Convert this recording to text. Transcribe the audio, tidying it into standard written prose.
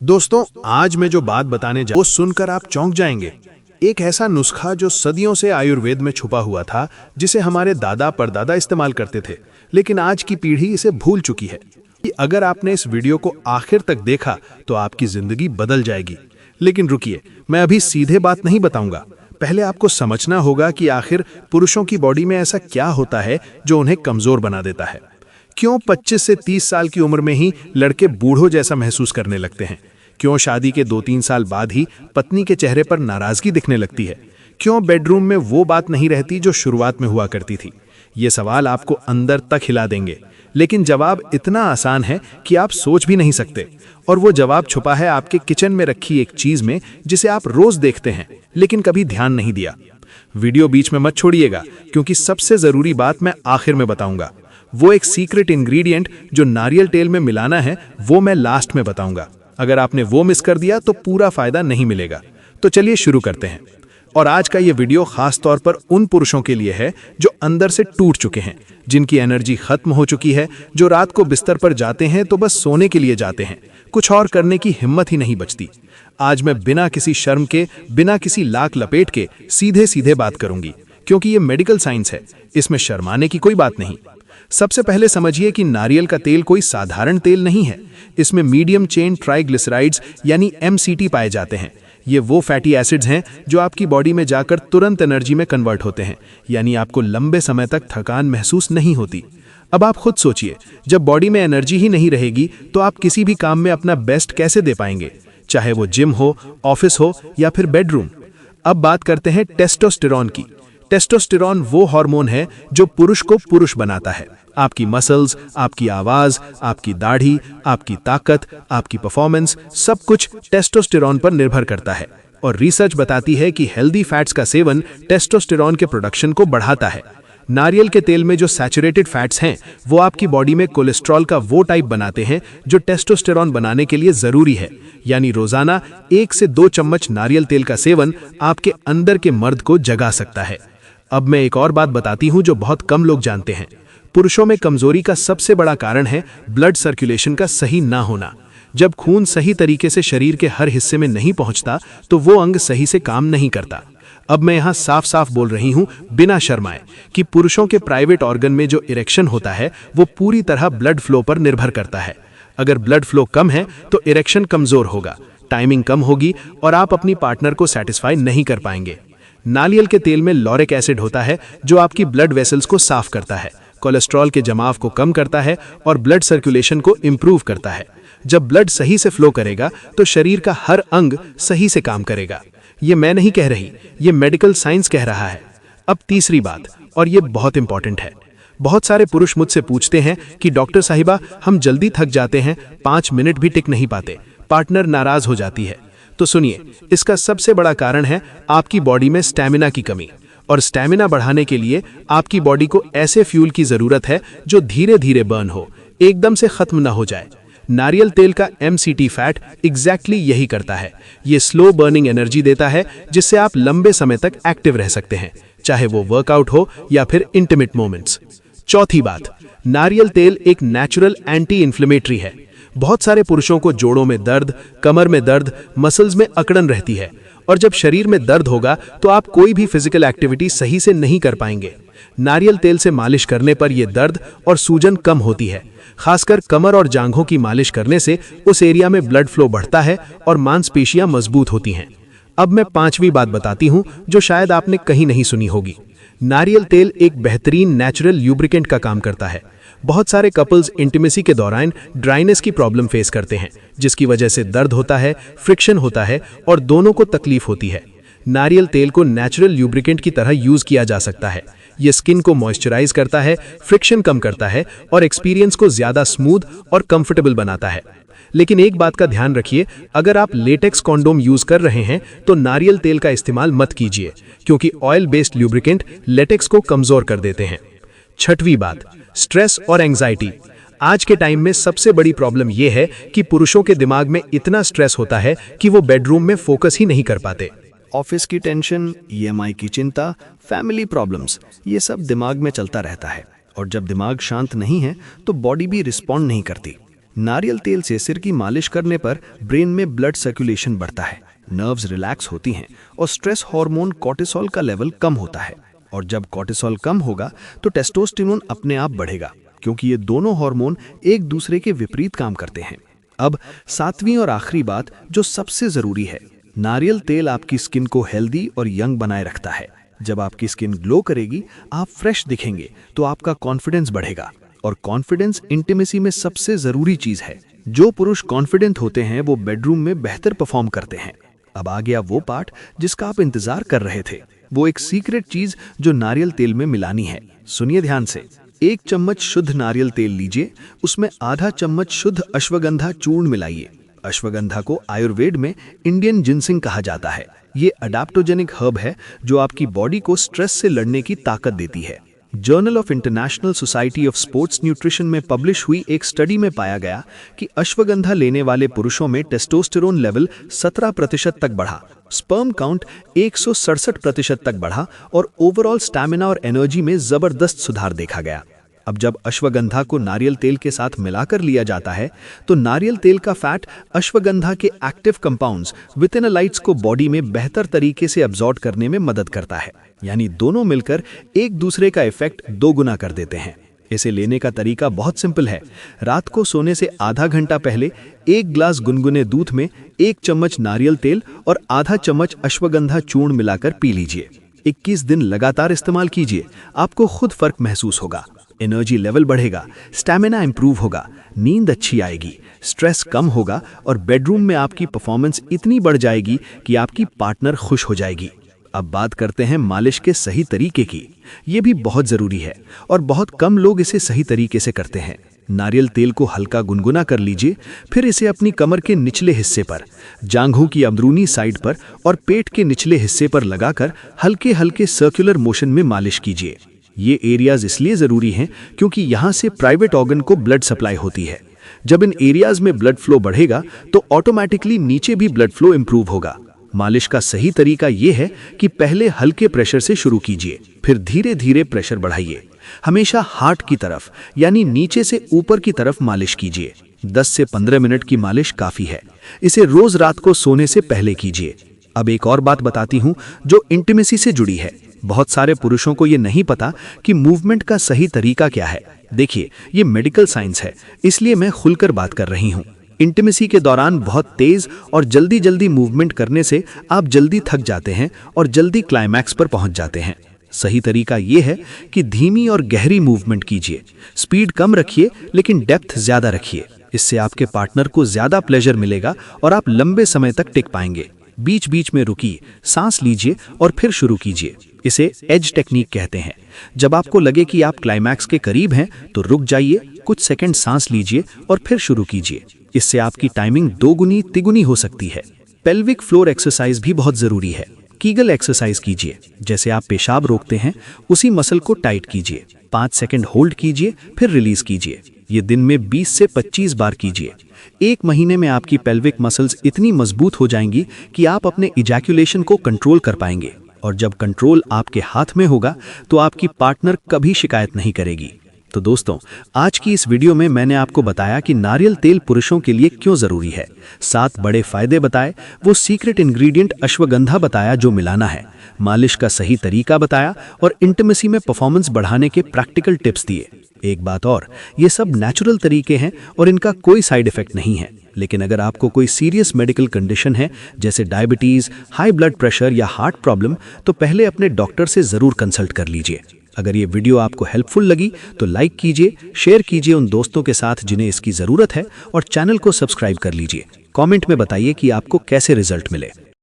दोस्तों, आज मैं जो बात बताने जा वो सुनकर आप चौंक जाएंगे। एक ऐसा नुस्खा जो सदियों से आयुर्वेद में छुपा हुआ था, जिसे हमारे दादा परदादा इस्तेमाल करते थे, लेकिन आज की पीढ़ी इसे भूल चुकी है। अगर आपने इस वीडियो को आखिर तक देखा तो आपकी जिंदगी बदल जाएगी। लेकिन रुकिए, मैं अभी सीधे बात नहीं बताऊंगा। पहले आपको समझना होगा कि आखिर पुरुषों की बॉडी में ऐसा क्या होता है जो उन्हें कमजोर बना देता है। क्यों 25 से 30 साल की उम्र में ही लड़के बूढ़ों जैसा महसूस करने लगते हैं? क्यों शादी के 2-3 साल बाद ही पत्नी के चेहरे पर नाराजगी दिखने लगती है? क्यों बेडरूम में वो बात नहीं रहती जो शुरुआत में हुआ करती थी? ये सवाल आपको अंदर तक हिला देंगे, लेकिन जवाब इतना आसान है कि आप सोच भी नहीं सकते। और वो जवाब छुपा है आपके किचन में रखी एक चीज में, जिसे आप रोज देखते हैं लेकिन कभी ध्यान नहीं दिया। वीडियो बीच में मत छोड़िएगा, क्योंकि सबसे जरूरी बात मैं आखिर में बताऊंगा। वो एक सीक्रेट इंग्रेडिएंट जो नारियल तेल में मिलाना है, वो मैं लास्ट में बताऊंगा। अगर आपने वो मिस कर दिया तो पूरा फायदा नहीं मिलेगा। तो चलिए शुरू करते हैं। और आज का ये वीडियो खास तौर पर उन पुरुषों के लिए है जो अंदर से टूट चुके हैं, जिनकी एनर्जी खत्म हो चुकी है, जो रात को बिस्तर पर जाते हैं तो बस सोने के लिए जाते हैं, कुछ और करने की हिम्मत ही नहीं बचती। आज मैं बिना किसी शर्म के, बिना किसी लाक लपेट के सीधे सीधे बात करूंगी, क्योंकि ये मेडिकल साइंस है, इसमें शर्माने की कोई बात नहीं। सबसे पहले समझिए कि नारियल का तेल कोई साधारण तेल नहीं है। इसमें मीडियम चेन ट्राइग्लिसराइड्स यानी MCT पाए जाते हैं। ये वो फैटी एसिड्स हैं जो आपकी बॉडी में जाकर तुरंत एनर्जी में कन्वर्ट होते हैं, यानी आपको लंबे समय तक थकान महसूस नहीं होती। अब आप खुद सोचिए, जब बॉडी में एनर्जी ही नहीं रहेगी तो आप किसी भी काम में अपना बेस्ट कैसे दे पाएंगे, चाहे वो जिम हो, ऑफिस हो या फिर बेडरूम। अब बात करते हैं टेस्टोस्टेरॉन की। टेस्टोस्टेरॉन वो हार्मोन है जो पुरुष को पुरुष बनाता है। आपकी मसल्स, आपकी आवाज, आपकी दाढ़ी, आपकी ताकत, आपकी परफॉर्मेंस, सब कुछ टेस्टोस्टेरॉन पर निर्भर करता है। और रिसर्च बताती है कि हेल्दी फैट्स का सेवन टेस्टोस्टेरॉन के प्रोडक्शन को बढ़ाता है। नारियल के तेल में जो सैचुरेटेड फैट्स हैं, वो आपकी बॉडी में कोलेस्ट्रॉल का वो टाइप बनाते हैं जो टेस्टोस्टेरॉन बनाने के लिए जरूरी है। यानी रोजाना 1 से 2 चम्मच नारियल तेल का सेवन आपके अंदर के मर्द को जगा सकता है। अब मैं एक और बात बताती हूँ जो बहुत कम लोग जानते हैं। पुरुषों में कमजोरी का सबसे बड़ा कारण है ब्लड सर्कुलेशन का सही ना होना। जब खून सही तरीके से शरीर के हर हिस्से में नहीं पहुंचता तो वो अंग सही से काम नहीं करता। अब मैं यहाँ साफ साफ बोल रही हूँ, बिना शर्माए, कि पुरुषों के प्राइवेट ऑर्गन में जो इरेक्शन होता है वो पूरी तरह ब्लड फ्लो पर निर्भर करता है। अगर ब्लड फ्लो कम है तो इरेक्शन कमजोर होगा, टाइमिंग कम होगी और आप अपनी पार्टनर को सेटिस्फाई नहीं कर पाएंगे। नारियल के तेल में लॉरिक एसिड होता है जो आपकी ब्लड वेसल्स को साफ करता है, कोलेस्ट्रॉल के जमाव को कम करता है और ब्लड सर्कुलेशन को इम्प्रूव करता है। जब ब्लड सही से फ्लो करेगा तो शरीर का हर अंग सही से काम करेगा। ये मैं नहीं कह रही, ये मेडिकल साइंस कह रहा है। अब तीसरी बात, और ये बहुत इंपॉर्टेंट है। बहुत सारे पुरुष मुझसे पूछते हैं कि डॉक्टर साहिबा, हम जल्दी थक जाते हैं, 5 मिनट भी टिक नहीं पाते, पार्टनर नाराज हो जाती है। तो सुनिए, इसका सबसे बड़ा कारण है आपकी बॉडी में स्टैमिना की कमी। और स्टैमिना बढ़ाने के लिए आपकी बॉडी को ऐसे फ्यूल की जरूरत है जो धीरे धीरे बर्न हो, एकदम से खत्म ना हो जाए। नारियल तेल का MCT फैट एग्जैक्टली यही करता है। ये स्लो बर्निंग एनर्जी देता है जिससे आप लंबे समय तक एक्टिव रह सकते हैं, चाहे वो वर्कआउट हो या फिर इंटीमेट मोमेंट्स। चौथी बात, नारियल तेल एक नेचुरल एंटी इन्फ्लेमेटरी है। बहुत सारे पुरुषों को जोड़ों में दर्द, कमर में दर्द, मसल्स में अकड़न रहती है, और जब शरीर में दर्द होगा तो आप कोई भी फिजिकल एक्टिविटी सही से नहीं कर पाएंगे। नारियल तेल से मालिश करने पर यह दर्द और सूजन कम होती है। खासकर कमर और जांघों की मालिश करने से उस एरिया में ब्लड फ्लो बढ़ता है और मांसपेशियां मजबूत होती हैं। अब मैं 5वीं बात बताती हूं जो शायद आपने कहीं नहीं सुनी होगी। नारियल तेल एक बेहतरीन नेचुरल ल्यूब्रिकेंट का काम करता है। बहुत सारे कपल्स इंटीमेसी के दौरान ड्राइनेस की प्रॉब्लम फेस करते हैं, जिसकी वजह से दर्द होता है, फ्रिक्शन होता है और दोनों को तकलीफ होती है। नारियल तेल को नेचुरल ल्यूब्रिकेंट की तरह यूज किया जा सकता है। ये स्किन को मॉइस्चराइज करता है, फ्रिक्शन कम करता है और एक्सपीरियंस को ज्यादा स्मूथ और कंफर्टेबल बनाता है। लेकिन एक बात का ध्यान रखिए, अगर आप लेटेक्स कॉन्डोम यूज कर रहे हैं तो नारियल तेल का इस्तेमाल मत कीजिए, क्योंकि ऑयल बेस्ड ल्यूब्रिकेंट लेटेक्स को कमजोर कर देते हैं। 6वीं बात, स्ट्रेस और एंजाइटी। आज के टाइम में सबसे बड़ी प्रॉब्लम यह है कि पुरुषों के दिमाग में इतना स्ट्रेस होता है कि वो बेडरूम में फोकस ही नहीं कर पाते। ऑफिस की टेंशन, EMI की चिंता, फैमिली प्रॉब्लम्स, ये सब दिमाग में चलता रहता है। और जब दिमाग शांत नहीं है तो बॉडी भी रिस्पॉन्ड नहीं करती। नारियल तेल से सिर की मालिश करने पर ब्रेन में ब्लड सर्कुलेशन बढ़ता है, नर्व्स रिलैक्स होती हैं और स्ट्रेस हार्मोन कॉर्टिसोल का लेवल कम होता है। और जब कॉर्टिसोल कम होगा तो टेस्टोस्टेरोन अपने आप बढ़ेगा, क्योंकि ये दोनों हार्मोन एक दूसरे के विपरीत काम करते हैं। अब सातवीं और आखिरी बात जो सबसे ज़रूरी है, नारियल तेल आपकी स्किन को हेल्दी और यंग बनाए रखता है। जब आपकी स्किन ग्लो करेगी, आप फ्रेश दिखेंगे, तो आपका कॉन्फिडेंस बढ़ेगा। और कॉन्फिडेंस इंटीमेसी में सबसे ज़रूरी चीज़ है। जो पुरुष कॉन्फिडेंट होते हैं वो बेडरूम में बेहतर परफॉर्म करते हैं। अब आ गया वो पार्ट जिसका आप इंतज़ार कर रहे थे, वो एक सीक्रेट चीज़ जो नारियल तेल में मिलानी है। सुनिए ध्यान से। 1 चम्मच शुद्ध नारियल तेल लीजिए, उसमें आधा चम्मच शुद्ध अश्वगंधा चूर्ण मिलाइए। अश्वगंधा को आयुर्वेद में इंडियन जिनसिंग कहा जाता है। ये अडैप्टोजेनिक हर्ब है जो आपकी बॉडी को स्ट्रेस से लड़ने की ताकत देती है। Journal of international society of sports nutrition में पब्लिश हुई एक स्टडी में पाया गया कि अश्वगंधा लेने वाले पुरुषों में टेस्टोस्टेरोन लेवल 17% तक बढ़ा, स्पर्म काउंट 167% तक बढ़ा और ओवरऑल स्टैमिना और एनर्जी में जबरदस्त सुधार देखा गया। अब जब अश्वगंधा को नारियल तेल के साथ मिलाकर लिया जाता है तो नारियल तेल का फैट अश्वगंधा के एक्टिव कंपाउंड्स विटेनोलाइट्स को बॉडी में बेहतर तरीके से अब्सॉर्ब करने में मदद करता है। यानी दोनों मिलकर एक दूसरे का इफेक्ट 2 गुना कर देते हैं। इसे लेने का तरीका बहुत सिंपल है। रात को सोने से आधा घंटा पहले 1 ग्लास गुनगुने दूध में 1 चम्मच नारियल तेल और आधा चम्मच अश्वगंधा चूर्ण मिलाकर पी लीजिए। 21 दिन लगातार इस्तेमाल कीजिए, आपको खुद फर्क महसूस होगा। एनर्जी लेवल बढ़ेगा, स्टैमिना इंप्रूव होगा, नींद अच्छी आएगी, स्ट्रेस कम होगा और बेडरूम में आपकी परफॉर्मेंस इतनी बढ़ जाएगी कि आपकी पार्टनर खुश हो जाएगी। अब बात करते हैं मालिश के सही तरीके की। ये भी बहुत ज़रूरी है और बहुत कम लोग इसे सही तरीके से करते हैं। नारियल तेल को हल्का गुनगुना कर लीजिए, फिर इसे अपनी कमर के निचले हिस्से पर, जांघों की अंदरूनी साइड पर और पेट के निचले हिस्से पर लगाकर हल्के हल्के सर्कुलर मोशन में मालिश कीजिए। ये एरियाज इसलिए ज़रूरी हैं क्योंकि यहाँ से प्राइवेट ऑर्गन को ब्लड सप्लाई होती है। जब इन एरियाज में ब्लड फ्लो बढ़ेगा तो ऑटोमेटिकली नीचे भी ब्लड फ्लो इंप्रूव होगा। मालिश का सही तरीका ये है कि पहले हल्के प्रेशर से शुरू कीजिए, फिर धीरे धीरे प्रेशर बढ़ाइए। हमेशा हार्ट की तरफ यानी नीचे से ऊपर की तरफ मालिश कीजिए। 10 से 15 मिनट की मालिश काफ़ी है। इसे रोज़ रात को सोने से पहले कीजिए। अब एक और बात बताती हूँ जो इंटीमेसी से जुड़ी है। बहुत सारे पुरुषों को ये नहीं पता कि मूवमेंट का सही तरीका क्या है। देखिए, ये मेडिकल साइंस है, इसलिए मैं खुलकर बात कर रही हूँ। इंटीमेसी के दौरान बहुत तेज और जल्दी जल्दी मूवमेंट करने से आप जल्दी थक जाते हैं और जल्दी क्लाइमैक्स पर पहुंच जाते हैं। सही तरीका ये है कि धीमी और गहरी मूवमेंट कीजिए। स्पीड कम रखिए लेकिन डेप्थ ज़्यादा रखिए। इससे आपके पार्टनर को ज़्यादा प्लेजर मिलेगा और आप लंबे समय तक टिक पाएंगे। बीच बीच में रुकिए, सांस लीजिए और फिर शुरू कीजिए। इसे एज टेक्निक कहते हैं। जब आपको लगे कि आप क्लाइमैक्स के करीब हैं तो रुक जाइए, कुछ सेकंड सांस लीजिए और फिर शुरू कीजिए। इससे आपकी टाइमिंग 2 गुनी तिगुनी हो सकती है। पेल्विक फ्लोर एक्सरसाइज भी बहुत ज़रूरी है। कीगल एक्सरसाइज कीजिए। जैसे आप पेशाब रोकते हैं उसी मसल को टाइट कीजिए, 5 सेकंड होल्ड कीजिए, फिर रिलीज कीजिए। ये दिन में 20 से 25 बार कीजिए। 1 महीने में आपकी पेल्विक मसल्स इतनी मजबूत हो जाएंगी कि आप अपने इजैक्यूलेशन को कंट्रोल कर पाएंगे। और जब कंट्रोल आपके हाथ में होगा तो आपकी पार्टनर कभी शिकायत नहीं करेगी। तो दोस्तों, आज की इस वीडियो में मैंने आपको बताया कि नारियल तेल पुरुषों के लिए क्यों ज़रूरी है। 7 बड़े फायदे बताए, वो सीक्रेट इंग्रेडिएंट अश्वगंधा बताया जो मिलाना है, मालिश का सही तरीका बताया और इंटीमेसी में परफॉर्मेंस बढ़ाने के प्रैक्टिकल टिप्स दिए। एक बात और, ये सब नेचुरल तरीके हैं और इनका कोई साइड इफेक्ट नहीं है। लेकिन अगर आपको कोई सीरियस मेडिकल कंडीशन है जैसे डायबिटीज़, हाई ब्लड प्रेशर या हार्ट प्रॉब्लम, तो पहले अपने डॉक्टर से ज़रूर कंसल्ट कर लीजिए। अगर ये वीडियो आपको हेल्पफुल लगी तो लाइक कीजिए, शेयर कीजिए उन दोस्तों के साथ जिन्हें इसकी ज़रूरत है और चैनल को सब्सक्राइब कर लीजिए। कमेंट में बताइए कि आपको कैसे रिजल्ट मिले।